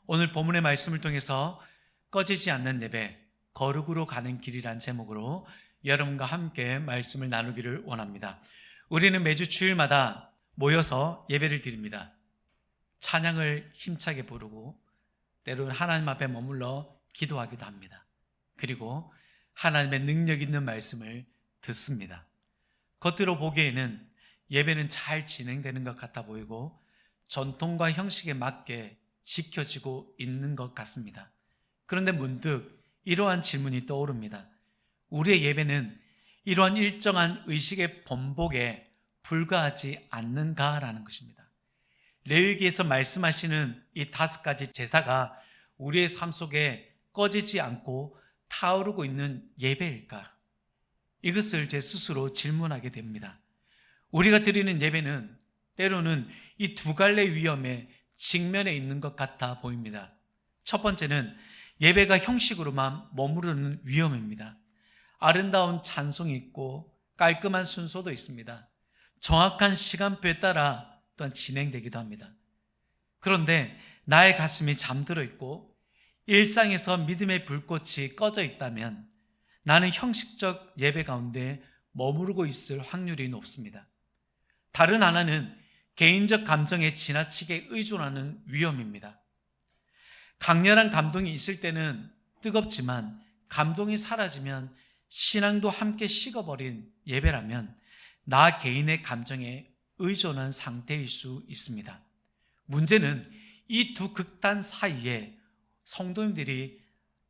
오늘 본문의 말씀을 통해서 꺼지지 않는 예배, 거룩으로 가는 길이란 제목으로 여러분과 함께 말씀을 나누기를 원합니다. 우리는 매주 주일마다 모여서 예배를 드립니다. 찬양을 힘차게 부르고 때로는 하나님 앞에 머물러 기도하기도 합니다. 그리고 하나님의 능력 있는 말씀을 듣습니다. 겉으로 보기에는 예배는 잘 진행되는 것 같아 보이고 전통과 형식에 맞게 지켜지고 있는 것 같습니다. 그런데 문득 이러한 질문이 떠오릅니다. 우리의 예배는 이러한 일정한 의식의 번복에 불과하지 않는가라는 것입니다. 레위기에서 말씀하시는 이 5가지 제사가 우리의 삶 속에 꺼지지 않고 타오르고 있는 예배일까? 이것을 제 스스로 질문하게 됩니다. 우리가 드리는 예배는 때로는 이 두 갈래 위험에 직면해 있는 것 같아 보입니다. 첫 번째는 예배가 형식으로만 머무르는 위험입니다. 아름다운 찬송이 있고 깔끔한 순서도 있습니다. 정확한 시간표에 따라 또한 진행되기도 합니다. 그런데 나의 가슴이 잠들어 있고 일상에서 믿음의 불꽃이 꺼져 있다면 나는 형식적 예배 가운데 머무르고 있을 확률이 높습니다. 다른 하나는 개인적 감정에 지나치게 의존하는 위험입니다. 강렬한 감동이 있을 때는 뜨겁지만 감동이 사라지면 신앙도 함께 식어버린 예배라면 나 개인의 감정에 의존한 상태일 수 있습니다. 문제는 이 두 극단 사이에 성도님들이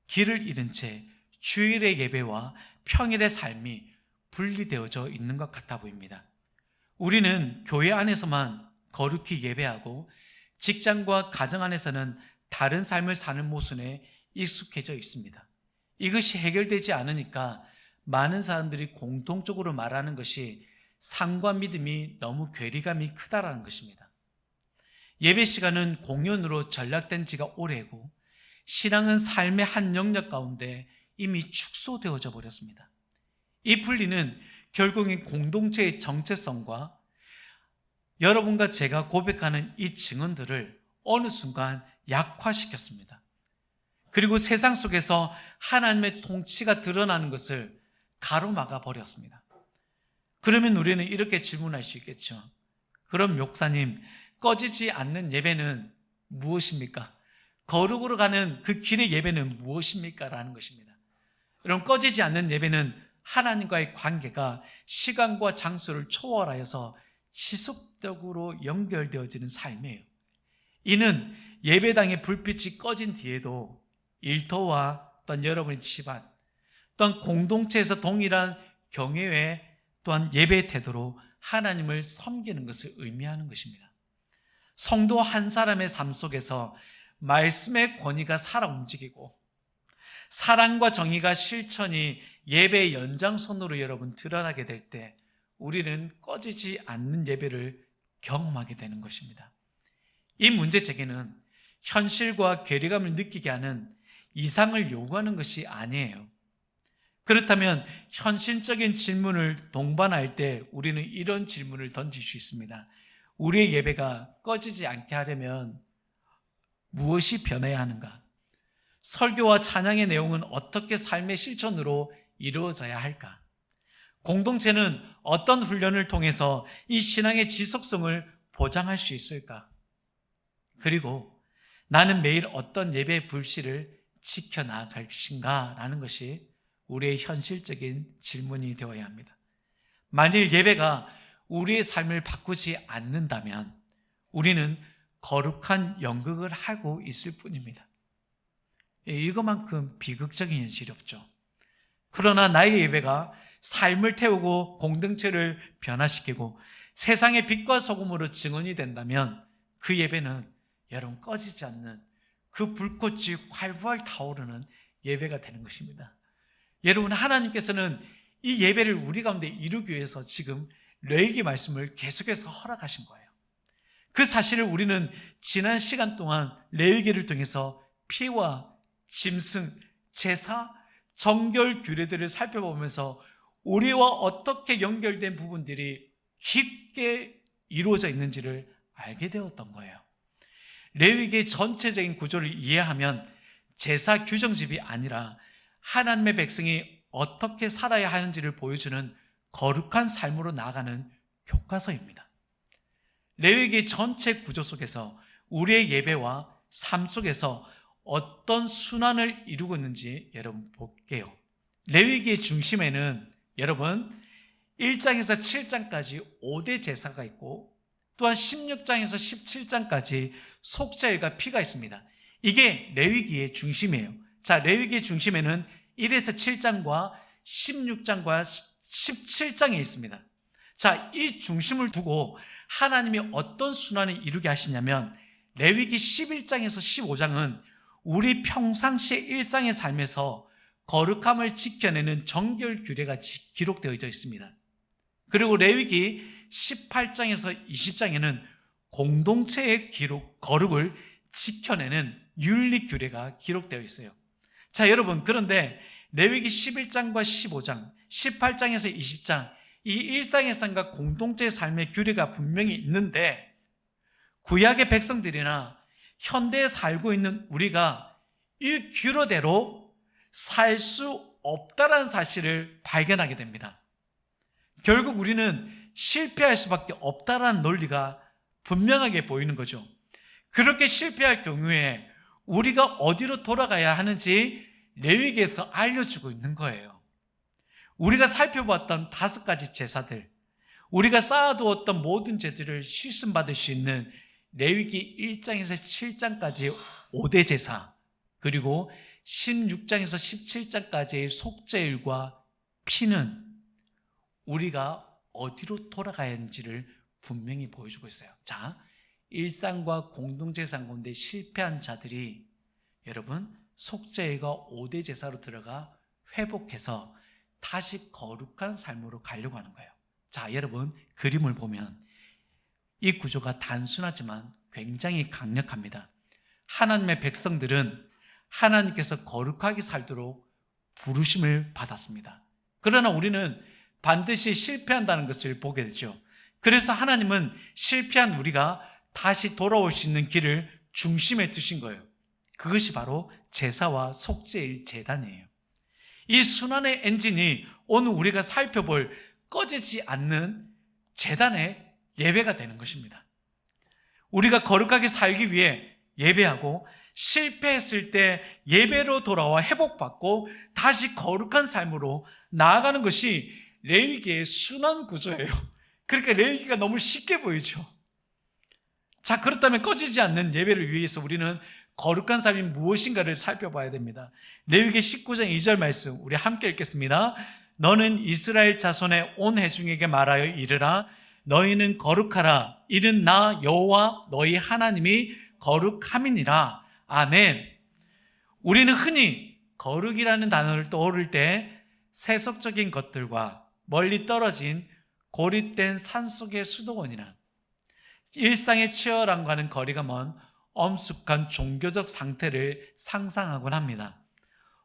길을 잃은 채 주일의 예배와 평일의 삶이 분리되어져 있는 것 같아 보입니다. 우리는 교회 안에서만 거룩히 예배하고 직장과 가정 안에서는 다른 삶을 사는 모순에 익숙해져 있습니다. 이것이 해결되지 않으니까 많은 사람들이 공통적으로 말하는 것이 삶과 믿음이 너무 괴리감이 크다라는 것입니다. 예배 시간은 공연으로 전락된 지가 오래고 신앙은 삶의 한 영역 가운데 이미 축소되어져 버렸습니다. 이 분리는 결국엔 공동체의 정체성과 여러분과 제가 고백하는 이 증언들을 어느 순간 약화시켰습니다. 그리고 세상 속에서 하나님의 통치가 드러나는 것을 가로막아 버렸습니다. 그러면 우리는 이렇게 질문할 수 있겠죠. 그럼 목사님, 꺼지지 않는 예배는 무엇입니까? 거룩으로 가는 그 길의 예배는 무엇입니까? 라는 것입니다. 여러분, 꺼지지 않는 예배는 하나님과의 관계가 시간과 장소를 초월하여서 지속적으로 연결되어지는 삶이에요. 이는 예배당의 불빛이 꺼진 뒤에도 일터와 또한 여러분의 집안, 또한 공동체에서 동일한 경외의 또한 예배 태도로 하나님을 섬기는 것을 의미하는 것입니다. 성도 한 사람의 삶 속에서 말씀의 권위가 살아 움직이고 사랑과 정의가 실천이 예배의 연장선으로 여러분 드러나게 될 때 우리는 꺼지지 않는 예배를 경험하게 되는 것입니다. 이 문제 제기는 현실과 괴리감을 느끼게 하는 이상을 요구하는 것이 아니에요. 그렇다면 현실적인 질문을 동반할 때 우리는 이런 질문을 던질 수 있습니다. 우리의 예배가 꺼지지 않게 하려면 무엇이 변해야 하는가? 설교와 찬양의 내용은 어떻게 삶의 실천으로 이루어져야 할까? 공동체는 어떤 훈련을 통해서 이 신앙의 지속성을 보장할 수 있을까? 그리고 나는 매일 어떤 예배 불씨를 지켜나갈 것인가? 라는 것이 우리의 현실적인 질문이 되어야 합니다. 만일 예배가 우리의 삶을 바꾸지 않는다면 우리는 거룩한 연극을 하고 있을 뿐입니다. 이것만큼 비극적인 현실이 없죠. 그러나 나의 예배가 삶을 태우고 공동체를 변화시키고 세상의 빛과 소금으로 증언이 된다면 그 예배는 여러분 꺼지지 않는 그 불꽃이 활활 타오르는 예배가 되는 것입니다. 여러분, 하나님께서는 이 예배를 우리 가운데 이루기 위해서 지금 레위기 말씀을 계속해서 허락하신 거예요. 그 사실을 우리는 지난 시간 동안 레위기를 통해서 피와 짐승, 제사, 정결 규례들을 살펴보면서 우리와 어떻게 연결된 부분들이 깊게 이루어져 있는지를 알게 되었던 거예요. 레위기의 전체적인 구조를 이해하면 제사 규정집이 아니라 하나님의 백성이 어떻게 살아야 하는지를 보여주는 거룩한 삶으로 나아가는 교과서입니다. 레위기 전체 구조 속에서 우리의 예배와 삶 속에서 어떤 순환을 이루고 있는지 여러분 볼게요. 레위기의 중심에는 여러분 1장에서 7장까지 5대 제사가 있고 또한 16장에서 17장까지 속죄일과 피가 있습니다. 이게 레위기의 중심이에요. 자, 레위기의 중심에는 1에서 7장과 16장과 17장에 있습니다. 자, 이 중심을 두고 하나님이 어떤 순환을 이루게 하시냐면 레위기 11장에서 15장은 우리 평상시의 일상의 삶에서 거룩함을 지켜내는 정결 규례가 기록되어 있습니다. 그리고 레위기 18장에서 20장에는 공동체의 거룩을 지켜내는 윤리 규례가 기록되어 있어요. 자, 여러분, 그런데 레위기 11장과 15장, 18장에서 20장 이 일상의 삶과 공동체의 삶의 규례가 분명히 있는데 구약의 백성들이나 현대에 살고 있는 우리가 이 규례대로 살 수 없다는 사실을 발견하게 됩니다. 결국 우리는 실패할 수밖에 없다는 논리가 분명하게 보이는 거죠. 그렇게 실패할 경우에 우리가 어디로 돌아가야 하는지 레위기에서 알려주고 있는 거예요. 우리가 살펴봤던 5가지 제사들, 우리가 쌓아두었던 모든 죄들을 씻음받을 수 있는 레위기 1장에서 7장까지 5대 제사, 그리고 16장에서 17장까지의 속죄일과 피는 우리가 어디로 돌아가야 하는지를 분명히 보여주고 있어요. 자, 일상과 공동체 삶 가운데 실패한 자들이 여러분 속죄일과 5대 제사로 들어가 회복해서 다시 거룩한 삶으로 가려고 하는 거예요. 자, 여러분 그림을 보면 이 구조가 단순하지만 굉장히 강력합니다. 하나님의 백성들은 하나님께서 거룩하게 살도록 부르심을 받았습니다. 그러나 우리는 반드시 실패한다는 것을 보게 되죠. 그래서 하나님은 실패한 우리가 다시 돌아올 수 있는 길을 중심에 두신 거예요. 그것이 바로 제사와 속죄일 제단이에요. 이 순환의 엔진이 오늘 우리가 살펴볼 꺼지지 않는 제단의 예배가 되는 것입니다. 우리가 거룩하게 살기 위해 예배하고 실패했을 때 예배로 돌아와 회복받고 다시 거룩한 삶으로 나아가는 것이 레위기의 순환 구조예요. 그러니까 레위기가 너무 쉽게 보이죠. 자, 그렇다면 꺼지지 않는 예배를 위해서 우리는 거룩한 삶이 무엇인가를 살펴봐야 됩니다. 레위기 19장 2절 말씀 우리 함께 읽겠습니다. 너는 이스라엘 자손의 온 회중에게 말하여 이르라. 너희는 거룩하라. 이는 나 여호와 너희 하나님이 거룩함이니라. 아멘. 우리는 흔히 거룩이라는 단어를 떠오를 때 세속적인 것들과 멀리 떨어진 고립된 산속의 수도원이나 일상의 치열함과는 거리가 먼 엄숙한 종교적 상태를 상상하곤 합니다.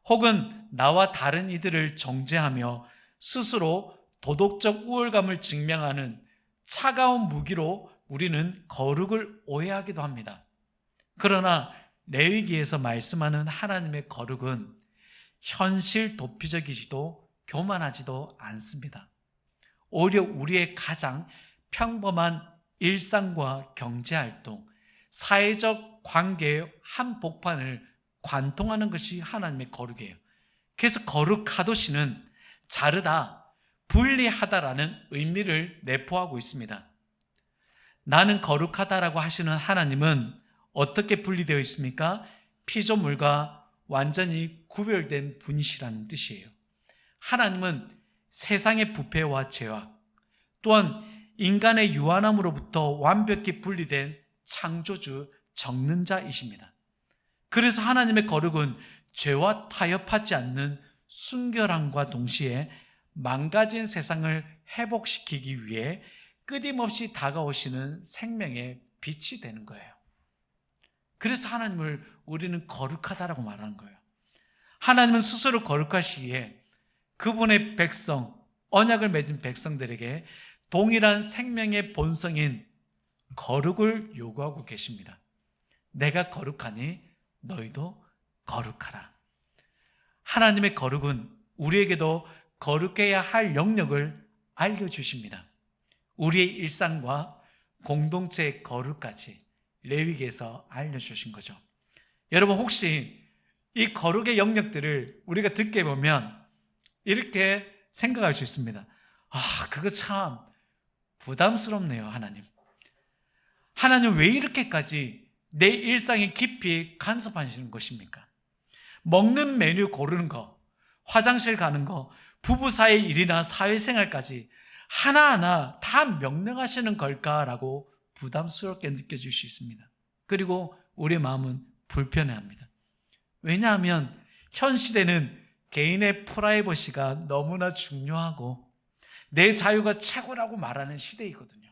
혹은 나와 다른 이들을 정죄하며 스스로 도덕적 우월감을 증명하는 차가운 무기로 우리는 거룩을 오해하기도 합니다. 그러나 레위기에서 말씀하는 하나님의 거룩은 현실 도피적이지도 교만하지도 않습니다. 오히려 우리의 가장 평범한 일상과 경제활동, 사회적 관계의 한복판을 관통하는 것이 하나님의 거룩이에요. 그래서 거룩하도시는 자르다, 분리하다라는 의미를 내포하고 있습니다. 나는 거룩하다라고 하시는 하나님은 어떻게 분리되어 있습니까? 피조물과 완전히 구별된 분이시라는 뜻이에요. 하나님은 세상의 부패와 죄악, 또한 인간의 유한함으로부터 완벽히 분리된 창조주, 정른자이십니다. 그래서 하나님의 거룩은 죄와 타협하지 않는 순결함과 동시에 망가진 세상을 회복시키기 위해 끊임없이 다가오시는 생명의 빛이 되는 거예요. 그래서 하나님을 우리는 거룩하다라고 말하는 거예요. 하나님은 스스로 거룩하시기에 그분의 백성, 언약을 맺은 백성들에게 동일한 생명의 본성인 거룩을 요구하고 계십니다. 내가 거룩하니 너희도 거룩하라. 하나님의 거룩은 우리에게도 거룩해야 할 영역을 알려주십니다. 우리의 일상과 공동체의 거룩까지 레위기에서 알려주신 거죠. 여러분, 혹시 이 거룩의 영역들을 우리가 듣게 보면 이렇게 생각할 수 있습니다. 그거 참 부담스럽네요. 하나님 왜 이렇게까지 내 일상에 깊이 간섭하시는 것입니까? 먹는 메뉴 고르는 거, 화장실 가는 거, 부부 사이 일이나 사회생활까지 하나하나 다 명령하시는 걸까라고 부담스럽게 느껴질 수 있습니다. 그리고 우리의 마음은 불편해합니다. 왜냐하면 현 시대는 개인의 프라이버시가 너무나 중요하고 내 자유가 최고라고 말하는 시대이거든요.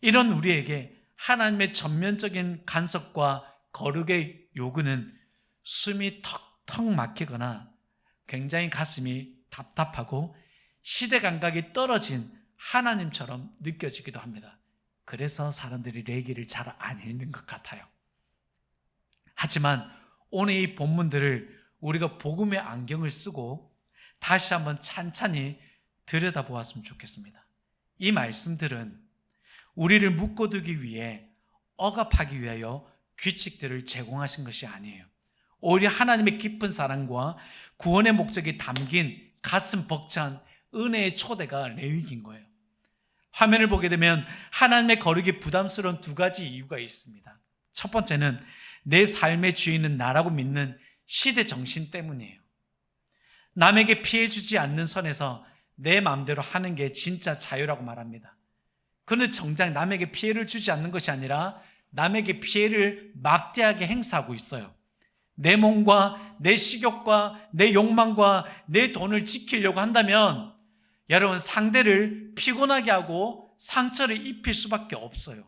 이런 우리에게 하나님의 전면적인 간섭과 거룩의 요구는 숨이 턱턱 막히거나 굉장히 가슴이 답답하고 시대 감각이 떨어진 하나님처럼 느껴지기도 합니다. 그래서 사람들이 레위기를 잘 안 읽는 것 같아요. 하지만 오늘 이 본문들을 우리가 복음의 안경을 쓰고 다시 한번 찬찬히 들여다보았으면 좋겠습니다. 이 말씀들은 우리를 묶어두기 위해, 억압하기 위하여 규칙들을 제공하신 것이 아니에요. 오히려 하나님의 깊은 사랑과 구원의 목적이 담긴 가슴 벅찬 은혜의 초대가 레위기인 거예요. 화면을 보게 되면 하나님의 거룩이 부담스러운 두 가지 이유가 있습니다. 첫 번째는 내 삶의 주인은 나라고 믿는 시대 정신 때문이에요. 남에게 피해 주지 않는 선에서 내 마음대로 하는 게 진짜 자유라고 말합니다. 그는 정작 남에게 피해를 주지 않는 것이 아니라 남에게 피해를 막대하게 행사하고 있어요. 내 몸과 내 식욕과 내 욕망과 내 돈을 지키려고 한다면 여러분, 상대를 피곤하게 하고 상처를 입힐 수밖에 없어요.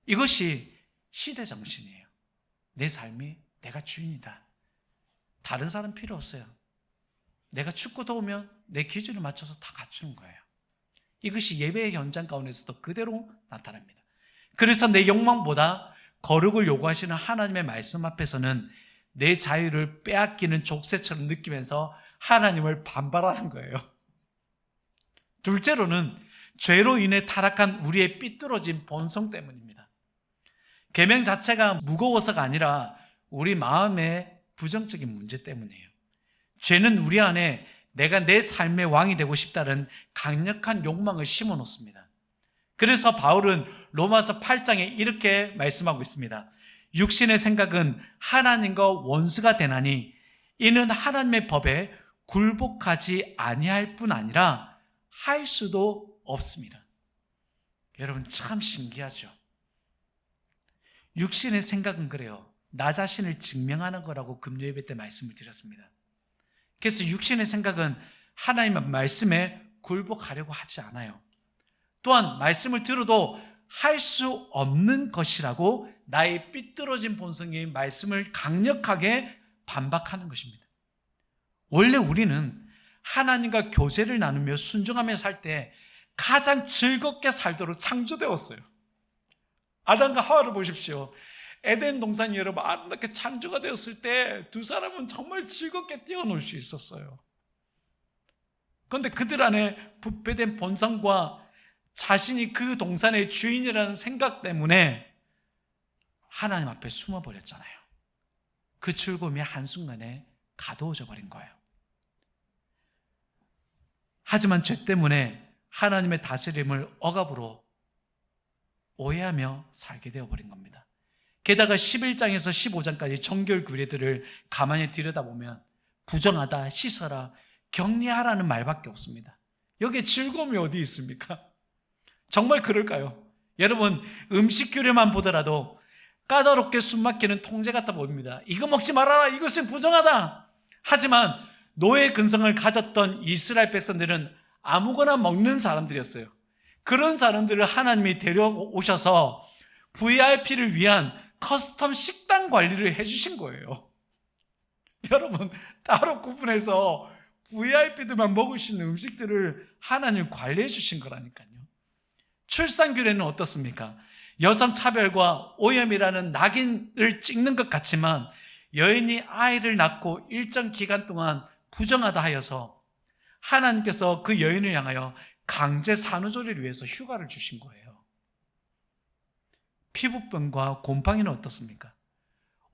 이것이 시대 정신이에요. 내 삶이 내가 주인이다. 다른 사람 필요 없어요. 내가 춥고 더우면 내 기준을 맞춰서 다 갖추는 거예요. 이것이 예배의 현장 가운데서도 그대로 나타납니다. 그래서 내 욕망보다 거룩을 요구하시는 하나님의 말씀 앞에서는 내 자유를 빼앗기는 족쇄처럼 느끼면서 하나님을 반발하는 거예요. 둘째로는 죄로 인해 타락한 우리의 삐뚤어진 본성 때문입니다. 계명 자체가 무거워서가 아니라 우리 마음의 부정적인 문제 때문이에요. 죄는 우리 안에 내가 내 삶의 왕이 되고 싶다는 강력한 욕망을 심어 놓습니다. 그래서 바울은 로마서 8장에 이렇게 말씀하고 있습니다. 육신의 생각은 하나님과 원수가 되나니 이는 하나님의 법에 굴복하지 아니할 뿐 아니라 할 수도 없습니다. 여러분, 참 신기하죠? 육신의 생각은 그래요. 나 자신을 증명하는 거라고 금요 예배 때 말씀을 드렸습니다. 그래서 육신의 생각은 하나님의 말씀에 굴복하려고 하지 않아요. 또한 말씀을 들어도 할 수 없는 것이라고 나의 삐뚤어진 본성이 말씀을 강력하게 반박하는 것입니다. 원래 우리는 하나님과 교제를 나누며 순종하며 살 때 가장 즐겁게 살도록 창조되었어요. 아담과 하와를 보십시오. 에덴 동산이 여러분 아름답게 창조가 되었을 때 두 사람은 정말 즐겁게 뛰어놀 수 있었어요. 그런데 그들 안에 부패된 본성과 자신이 그 동산의 주인이라는 생각 때문에 하나님 앞에 숨어버렸잖아요. 그 즐거움이 한순간에 가두어져 버린 거예요. 하지만 죄 때문에 하나님의 다스림을 억압으로 오해하며 살게 되어버린 겁니다. 게다가 11장에서 15장까지 정결 규례들을 가만히 들여다보면 부정하다, 씻어라, 격리하라는 말밖에 없습니다. 여기에 즐거움이 어디 있습니까? 정말 그럴까요? 여러분, 음식 규례만 보더라도 까다롭게 숨막히는 통제 같아 보입니다. 이거 먹지 말아라, 이것은 부정하다. 하지만 노예 근성을 가졌던 이스라엘 백성들은 아무거나 먹는 사람들이었어요. 그런 사람들을 하나님이 데려오셔서 VIP를 위한 커스텀 식당 관리를 해주신 거예요. 여러분, 따로 구분해서 VIP들만 먹을 수 있는 음식들을 하나님 관리해 주신 거라니까요. 출산 규례는 어떻습니까? 여성차별과 오염이라는 낙인을 찍는 것 같지만 여인이 아이를 낳고 일정 기간 동안 부정하다 하여서 하나님께서 그 여인을 향하여 강제 산후조리를 위해서 휴가를 주신 거예요. 피부병과 곰팡이는 어떻습니까?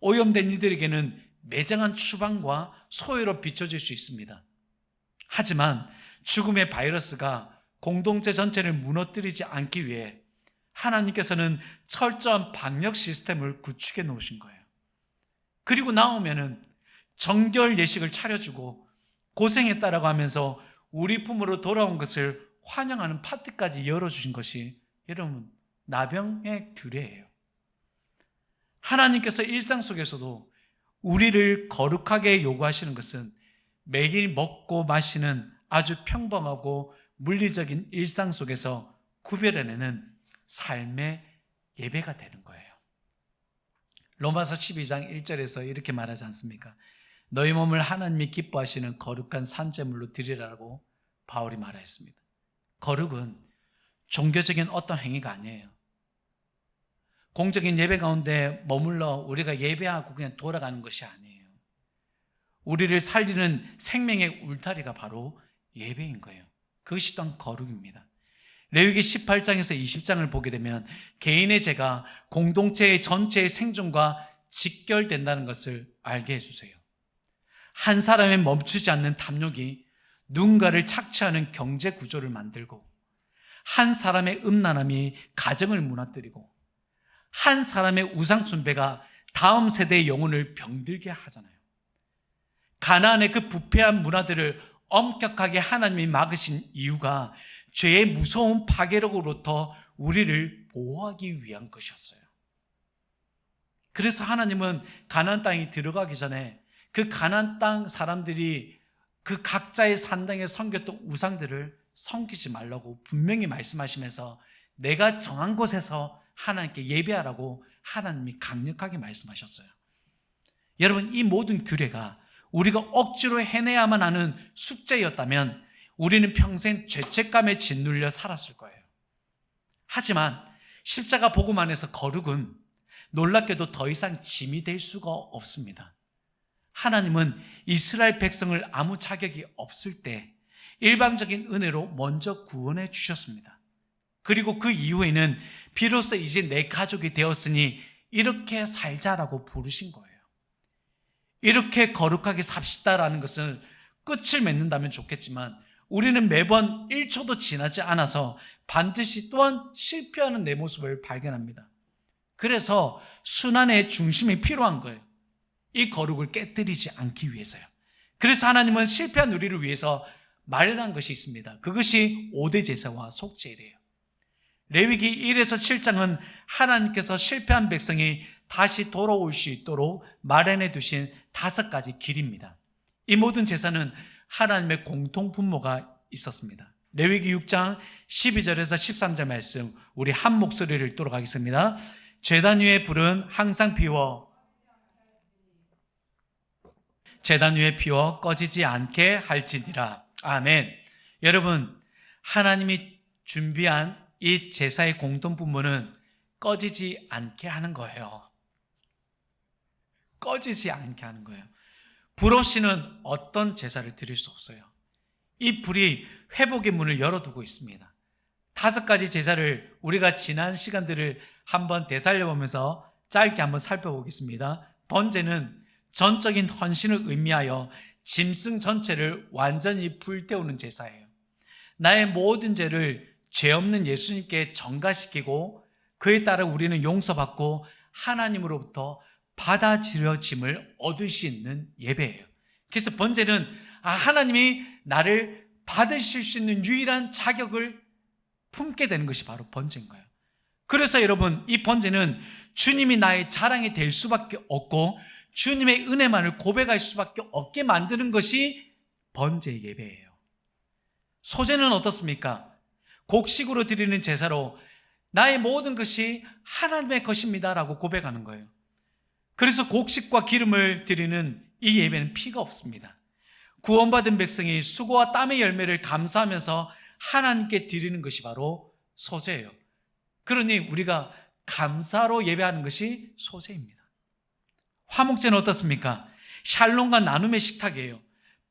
오염된 이들에게는 매정한 추방과 소외로 비춰질 수 있습니다. 하지만 죽음의 바이러스가 공동체 전체를 무너뜨리지 않기 위해 하나님께서는 철저한 방역 시스템을 구축해 놓으신 거예요. 그리고 나오면은 정결 예식을 차려주고 고생했다라고 하면서 우리 품으로 돌아온 것을 환영하는 파티까지 열어주신 것이 여러분 나병의 규례예요. 하나님께서 일상 속에서도 우리를 거룩하게 요구하시는 것은 매일 먹고 마시는 아주 평범하고 물리적인 일상 속에서 구별해내는 삶의 예배가 되는 거예요. 로마서 12장 1절에서 이렇게 말하지 않습니까? 너희 몸을 하나님이 기뻐하시는 거룩한 산제물로 드리라고 바울이 말했습니다. 거룩은 종교적인 어떤 행위가 아니에요. 공적인 예배 가운데 머물러 우리가 예배하고 그냥 돌아가는 것이 아니에요. 우리를 살리는 생명의 울타리가 바로 예배인 거예요. 그것이 또한 거룩입니다. 레위기 18장에서 20장을 보게 되면 개인의 죄가 공동체의 전체의 생존과 직결된다는 것을 알게 해주세요. 한 사람의 멈추지 않는 탐욕이 누군가를 착취하는 경제 구조를 만들고, 한 사람의 음란함이 가정을 무너뜨리고, 한 사람의 우상 숭배가 다음 세대의 영혼을 병들게 하잖아요. 가나안의 그 부패한 문화들을 엄격하게 하나님이 막으신 이유가 죄의 무서운 파괴력으로부터 우리를 보호하기 위한 것이었어요. 그래서 하나님은 가나안 땅에 들어가기 전에 그 가나안 땅 사람들이 그 각자의 산당에 섬겼던 우상들을 섬기지 말라고 분명히 말씀하시면서 내가 정한 곳에서 하나님께 예배하라고 하나님이 강력하게 말씀하셨어요. 여러분, 이 모든 규례가 우리가 억지로 해내야만 하는 숙제였다면 우리는 평생 죄책감에 짓눌려 살았을 거예요. 하지만 십자가 복음 안에서 거룩은 놀랍게도 더 이상 짐이 될 수가 없습니다. 하나님은 이스라엘 백성을 아무 자격이 없을 때 일방적인 은혜로 먼저 구원해 주셨습니다. 그리고 그 이후에는 비로소 이제 내 가족이 되었으니 이렇게 살자라고 부르신 거예요. 이렇게 거룩하게 삽시다라는 것은 끝을 맺는다면 좋겠지만 우리는 매번 1초도 지나지 않아서 반드시 또한 실패하는 내 모습을 발견합니다. 그래서 순환의 중심이 필요한 거예요. 이 거룩을 깨뜨리지 않기 위해서요. 그래서 하나님은 실패한 우리를 위해서 마련한 것이 있습니다. 그것이 5대 제사와 속죄일이에요. 레위기 1에서 7장은 하나님께서 실패한 백성이 다시 돌아올 수 있도록 마련해 두신 5가지 길입니다. 이 모든 제사는 하나님의 공통 분모가 있었습니다. 레위기 6장 12절에서 13절 말씀 우리 한 목소리를 읽도록 하겠습니다. 제단 위에 불은 항상 피워 꺼지지 않게 할지니라. 아멘. 여러분, 하나님이 준비한 이 제사의 공통 분모는 꺼지지 않게 하는 거예요. 꺼지지 않게 하는 거예요. 불 없이는 어떤 제사를 드릴 수 없어요. 이 불이 회복의 문을 열어두고 있습니다. 5가지 제사를 우리가 지난 시간들을 한번 되살려보면서 짧게 한번 살펴보겠습니다. 번제는 전적인 헌신을 의미하여 짐승 전체를 완전히 불태우는 제사예요. 나의 모든 죄를 죄 없는 예수님께 전가시키고 그에 따라 우리는 용서받고 하나님으로부터 받아들여짐을 얻을 수 있는 예배예요. 그래서 번제는 하나님이 나를 받으실 수 있는 유일한 자격을 품게 되는 것이 바로 번제인 거예요. 그래서 여러분, 이 번제는 주님이 나의 자랑이 될 수밖에 없고 주님의 은혜만을 고백할 수밖에 없게 만드는 것이 번제의 예배예요. 소제는 어떻습니까? 곡식으로 드리는 제사로 나의 모든 것이 하나님의 것입니다 라고 고백하는 거예요. 그래서 곡식과 기름을 드리는 이 예배는 피가 없습니다. 구원받은 백성이 수고와 땀의 열매를 감사하면서 하나님께 드리는 것이 바로 소제예요. 그러니 우리가 감사로 예배하는 것이 소재입니다. 화목제는 어떻습니까? 샬롬과 나눔의 식탁이에요.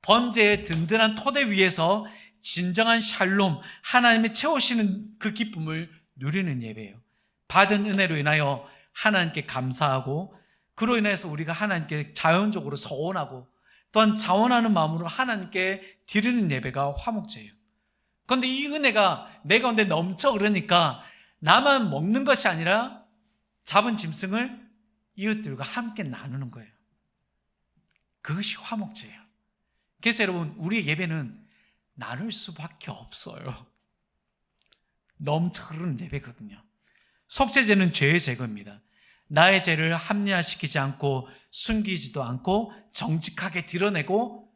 번제의 든든한 토대 위에서 진정한 샬롬, 하나님이 채우시는 그 기쁨을 누리는 예배예요. 받은 은혜로 인하여 하나님께 감사하고, 그로 인해서 우리가 하나님께 자연적으로 서원하고, 또한 자원하는 마음으로 하나님께 드리는 예배가 화목제예요. 그런데 이 은혜가 내 가운데 넘쳐 흐르니까 나만 먹는 것이 아니라 잡은 짐승을 이웃들과 함께 나누는 거예요. 그것이 화목제예요. 그래서 여러분, 우리의 예배는 나눌 수밖에 없어요. 넘쳐 흐르는 예배거든요. 속죄제는 죄의 제거입니다. 나의 죄를 합리화시키지 않고 숨기지도 않고 정직하게 드러내고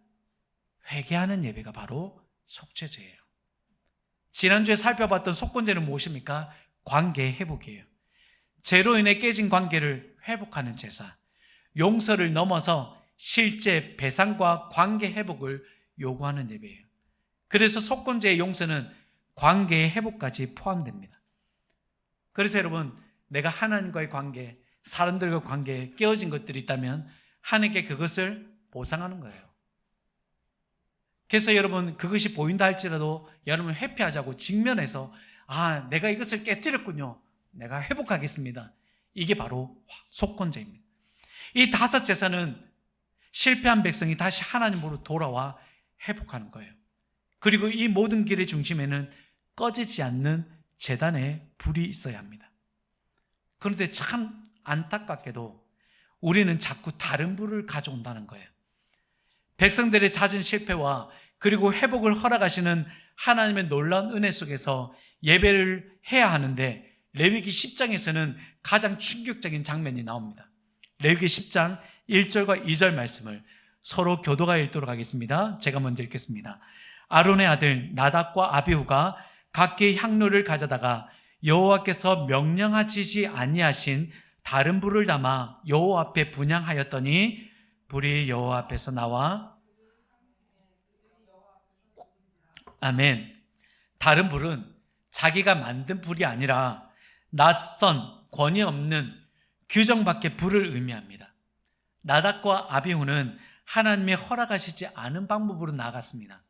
회개하는 예배가 바로 속죄제예요. 지난주에 살펴봤던 속건제는 무엇입니까? 관계 회복이에요. 죄로 인해 깨진 관계를 회복하는 제사, 용서를 넘어서 실제 배상과 관계 회복을 요구하는 예배예요. 그래서 속건제의 용서는 관계의 회복까지 포함됩니다. 그래서 여러분, 내가 하나님과의 관계, 사람들과 관계에 깨어진 것들이 있다면 하나님께 그것을 보상하는 거예요. 그래서 여러분, 그것이 보인다 할지라도 여러분 회피하자고 직면해서, 내가 이것을 깨뜨렸군요, 내가 회복하겠습니다. 이게 바로 속건제입니다. 이 5 제사는 실패한 백성이 다시 하나님으로 돌아와 회복하는 거예요. 그리고 이 모든 길의 중심에는 꺼지지 않는 제단의 불이 있어야 합니다. 그런데 참 안타깝게도 우리는 자꾸 다른 불을 가져온다는 거예요. 백성들의 잦은 실패와 그리고 회복을 허락하시는 하나님의 놀라운 은혜 속에서 예배를 해야 하는데, 레위기 10장에서는 가장 충격적인 장면이 나옵니다. 레위기 10장 1절과 2절 말씀을 서로 교도가 읽도록 하겠습니다. 제가 먼저 읽겠습니다. 아론의 아들 나답과 아비후가 각기 향로를 가져다가 여호와께서 명령하시지 아니하신 다른 불을 담아 여호와 앞에 분향하였더니 불이 여호와 앞에서 나와, 아멘. 다른 불은 자기가 만든 불이 아니라 낯선, 권위 없는 규정 밖의 불을 의미합니다. 나답과 아비후는 하나님이 허락하시지 않은 방법으로 나아갔습니다.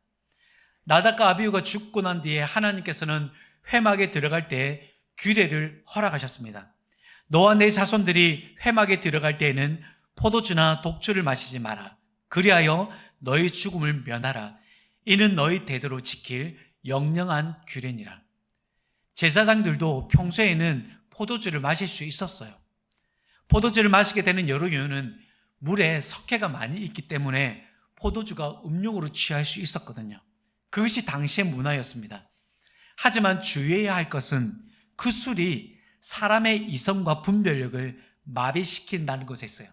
나답과 아비후가 죽고 난 뒤에 하나님께서는 회막에 들어갈 때 규례를 허락하셨습니다. 너와 내 자손들이 회막에 들어갈 때에는 포도주나 독주를 마시지 마라. 그리하여 너희 죽음을 면하라. 이는 너희 대대로 지킬 영영한 규례니라. 제사장들도 평소에는 포도주를 마실 수 있었어요. 포도주를 마시게 되는 여러 이유는 물에 석회가 많이 있기 때문에 포도주가 음료로 취할 수 있었거든요. 그것이 당시의 문화였습니다. 하지만 주의해야 할 것은 그 술이 사람의 이성과 분별력을 마비시킨다는 것에 있어요.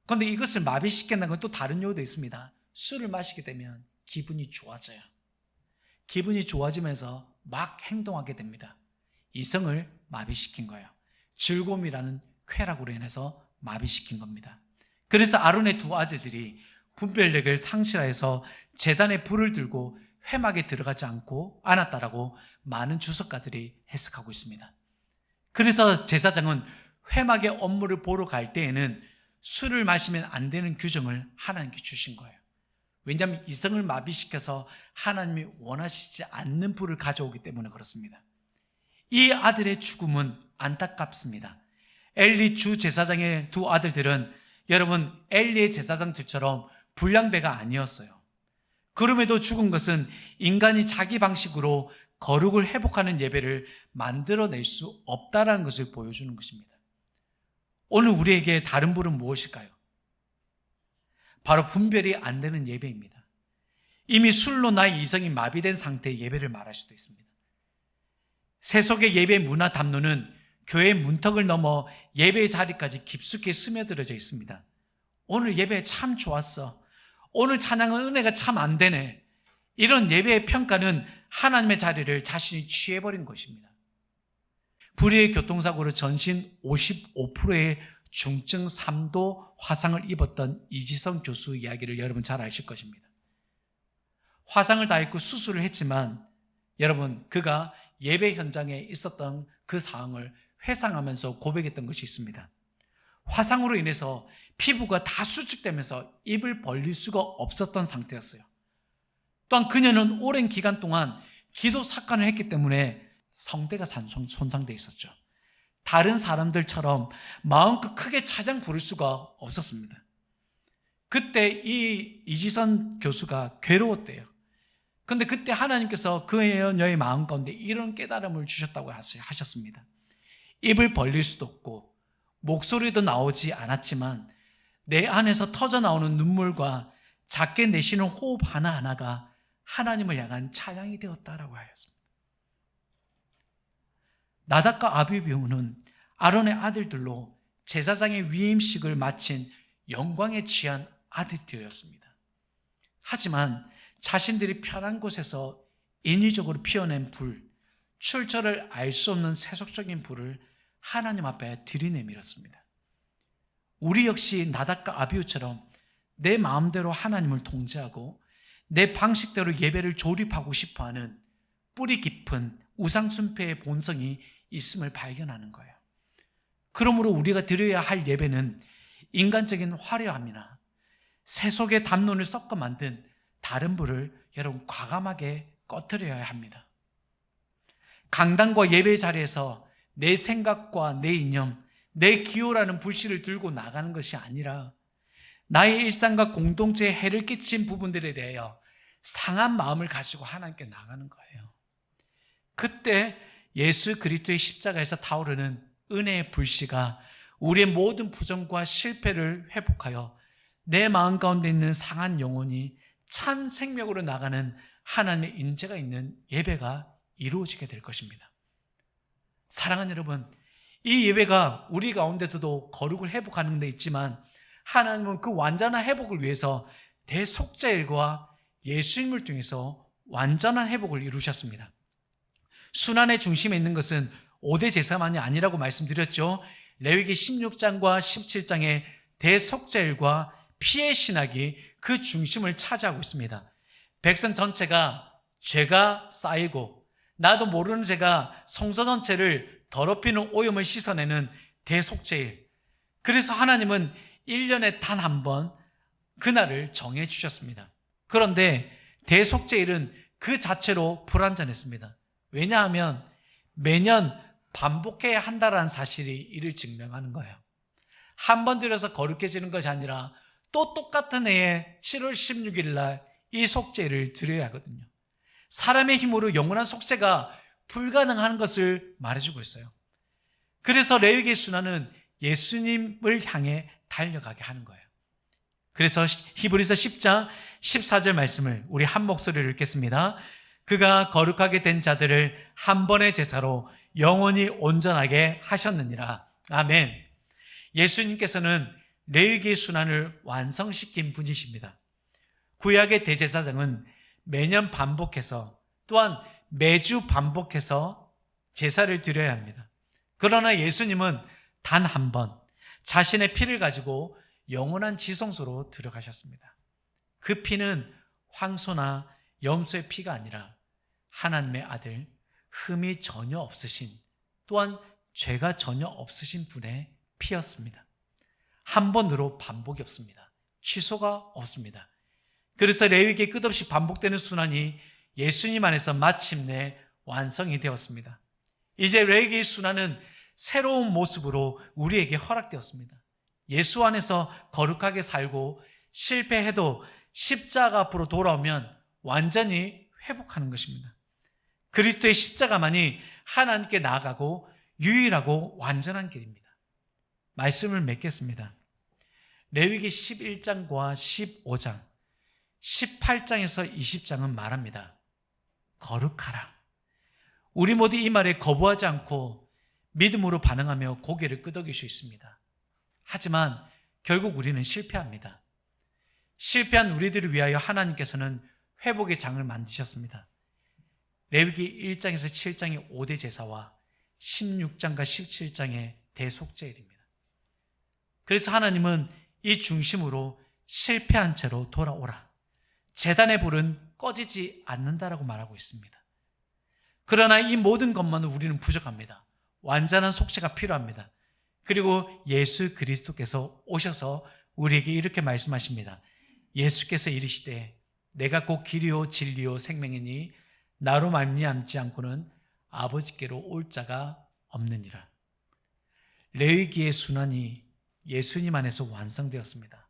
그런데 이것을 마비시킨다는 건 또 다른 요소도 있습니다. 술을 마시게 되면 기분이 좋아져요. 기분이 좋아지면서 막 행동하게 됩니다. 이성을 마비시킨 거예요. 즐거움이라는 쾌락으로 인해서 마비시킨 겁니다. 그래서 아론의 2 아들들이 분별력을 상실하여서 제단에 불을 들고 회막에 들어가지 않았다라고 많은 주석가들이 해석하고 있습니다. 그래서 제사장은 회막의 업무를 보러 갈 때에는 술을 마시면 안 되는 규정을 하나님께 주신 거예요. 왜냐하면 이성을 마비시켜서 하나님이 원하시지 않는 불을 가져오기 때문에 그렇습니다. 이 아들의 죽음은 안타깝습니다. 엘리 주 제사장의 2 아들들은 여러분 엘리의 제사장들처럼 불량배가 아니었어요. 그럼에도 죽은 것은 인간이 자기 방식으로 거룩을 회복하는 예배를 만들어낼 수 없다는 것을 보여주는 것입니다. 오늘 우리에게 다른 불은 무엇일까요? 바로 분별이 안 되는 예배입니다. 이미 술로 나의 이성이 마비된 상태의 예배를 말할 수도 있습니다. 세속의 예배 문화 담론은 교회 문턱을 넘어 예배의 자리까지 깊숙이 스며들어져 있습니다. 오늘 예배 참 좋았어. 오늘 찬양은 은혜가 참 안 되네. 이런 예배의 평가는 하나님의 자리를 자신이 취해버린 것입니다. 불의의 교통사고로 전신 55%의 중증 3도 화상을 입었던 이지성 교수 이야기를 여러분 잘 아실 것입니다. 화상을 다 입고 수술을 했지만 여러분 그가 예배 현장에 있었던 그 상황을 회상하면서 고백했던 것이 있습니다. 화상으로 인해서 피부가 다 수축되면서 입을 벌릴 수가 없었던 상태였어요. 또한 그녀는 오랜 기간 동안 기도 삭관을 했기 때문에 성대가 손상되어 있었죠. 다른 사람들처럼 마음껏 크게 찬양 부를 수가 없었습니다. 그때 이 이지선 교수가 괴로웠대요. 근데 그때 하나님께서 그녀의 마음 가운데 이런 깨달음을 주셨다고 하셨습니다. 입을 벌릴 수도 없고 목소리도 나오지 않았지만 내 안에서 터져 나오는 눈물과 작게 내쉬는 호흡 하나하나가 하나님을 향한 찬양이 되었다라고 하였습니다. 나답과 아비후는 아론의 아들들로 제사장의 위임식을 마친 영광에 취한 아들들이었습니다. 하지만 자신들이 편한 곳에서 인위적으로 피워낸 불, 출처를 알 수 없는 세속적인 불을 하나님 앞에 들이내밀었습니다. 우리 역시 나답과 아비후처럼 내 마음대로 하나님을 통제하고 내 방식대로 예배를 조립하고 싶어하는 뿌리 깊은 우상숭배의 본성이 있음을 발견하는 거예요. 그러므로 우리가 드려야 할 예배는 인간적인 화려함이나 세속의 담론을 섞어 만든 다른 불을 여러분 과감하게 꺼뜨려야 합니다. 강단과 예배 자리에서 내 생각과 내 이념, 내 기호라는 불씨를 들고 나가는 것이 아니라 나의 일상과 공동체에 해를 끼친 부분들에 대하여 상한 마음을 가지고 하나님께 나가는 거예요. 그때 예수 그리스도의 십자가에서 타오르는 은혜의 불씨가 우리의 모든 부정과 실패를 회복하여 내 마음 가운데 있는 상한 영혼이 참 생명으로 나가는 하나님의 인재가 있는 예배가 이루어지게 될 것입니다. 사랑하는 여러분, 이 예배가 우리 가운데서도 거룩을 회복하는 데 있지만 하나님은 그 완전한 회복을 위해서 대속죄일과 예수님을 통해서 완전한 회복을 이루셨습니다. 순환의 중심에 있는 것은 5대 제사만이 아니라고 말씀드렸죠. 레위기 16장과 17장의 대속죄일과 피의 신학이 그 중심을 차지하고 있습니다. 백성 전체가 죄가 쌓이고 나도 모르는 죄가 성소 전체를 더럽히는 오염을 씻어내는 대속죄일. 그래서 하나님은 1년에 단 한 번 그날을 정해 주셨습니다. 그런데 대속죄일은 그 자체로 불완전했습니다. 왜냐하면 매년 반복해야 한다는 사실이 이를 증명하는 거예요. 한 번 들여서 거룩해지는 것이 아니라 또 똑같은 해에 7월 16일 날 이 속죄를 드려야 하거든요. 사람의 힘으로 영원한 속죄가 불가능한 것을 말해주고 있어요. 그래서 레위기 순환은 예수님을 향해 달려가게 하는 거예요. 그래서 히브리서 10장 14절 말씀을 우리 한 목소리로 읽겠습니다. 그가 거룩하게 된 자들을 한 번의 제사로 영원히 온전하게 하셨느니라. 아멘. 예수님께서는 레위기 순환을 완성시킨 분이십니다. 구약의 대제사장은 매년 반복해서 또한 매주 반복해서 제사를 드려야 합니다. 그러나 예수님은 단 한 번 자신의 피를 가지고 영원한 지성소로 들어가셨습니다. 그 피는 황소나 염소의 피가 아니라 하나님의 아들, 흠이 전혀 없으신, 또한 죄가 전혀 없으신 분의 피였습니다. 한 번으로 반복이 없습니다. 취소가 없습니다. 그래서 레위기에 끝없이 반복되는 순환이 예수님 안에서 마침내 완성이 되었습니다. 이제 레위기의 순환은 새로운 모습으로 우리에게 허락되었습니다. 예수 안에서 거룩하게 살고 실패해도 십자가 앞으로 돌아오면 완전히 회복하는 것입니다. 그리스도의 십자가만이 하나님께 나아가고 유일하고 완전한 길입니다. 말씀을 맺겠습니다. 레위기 11장과 15장, 18장에서 20장은 말합니다. 거룩하라. 우리 모두 이 말에 거부하지 않고 믿음으로 반응하며 고개를 끄덕일 수 있습니다. 하지만 결국 우리는 실패합니다. 실패한 우리들을 위하여 하나님께서는 회복의 장을 만드셨습니다. 레위기 1장에서 7장의 5대 제사와 16장과 17장의 대속죄일입니다. 그래서 하나님은 이 중심으로 실패한 채로 돌아오라. 제단의 불은 꺼지지 않는다라고 말하고 있습니다. 그러나 이 모든 것만은 우리는 부족합니다. 완전한 속죄가 필요합니다. 그리고 예수 그리스도께서 오셔서 우리에게 이렇게 말씀하십니다. 예수께서 이르시되 내가 곧 길이요 진리요 생명이니 나로 말미암지 않고는 아버지께로 올 자가 없느니라. 레위기의 순환이 예수님 안에서 완성되었습니다.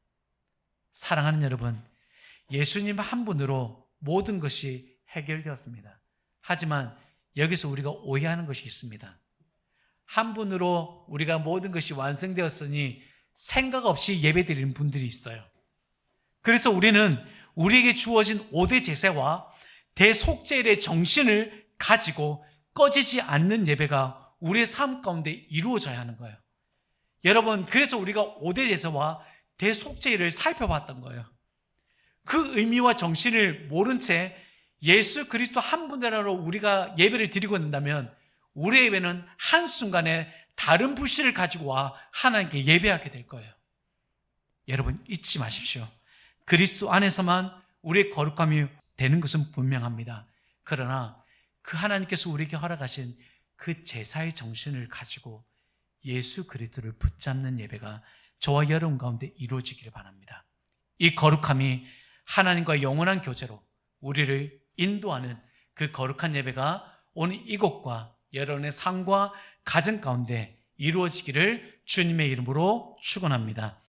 사랑하는 여러분, 예수님 한 분으로 모든 것이 해결되었습니다. 하지만 여기서 우리가 오해하는 것이 있습니다. 한 분으로 우리가 모든 것이 완성되었으니 생각 없이 예배드리는 분들이 있어요. 그래서 우리는 우리에게 주어진 5대 제사와 대속죄의 정신을 가지고 꺼지지 않는 예배가 우리의 삶 가운데 이루어져야 하는 거예요. 여러분, 그래서 우리가 5대 제사와 대속죄를 살펴봤던 거예요. 그 의미와 정신을 모른 채 예수 그리스도 한 분으로 우리가 예배를 드리고 있다면 우리의 예배는 한순간에 다른 불씨를 가지고 와 하나님께 예배하게 될 거예요. 여러분, 잊지 마십시오. 그리스도 안에서만 우리의 거룩함이 되는 것은 분명합니다. 그러나 그 하나님께서 우리에게 허락하신 그 제사의 정신을 가지고 예수 그리스도를 붙잡는 예배가 저와 여러분 가운데 이루어지기를 바랍니다. 이 거룩함이 하나님과 영원한 교제로 우리를 인도하는 그 거룩한 예배가 오늘 이곳과 여러분의 삶과 가정 가운데 이루어지기를 주님의 이름으로 축원합니다.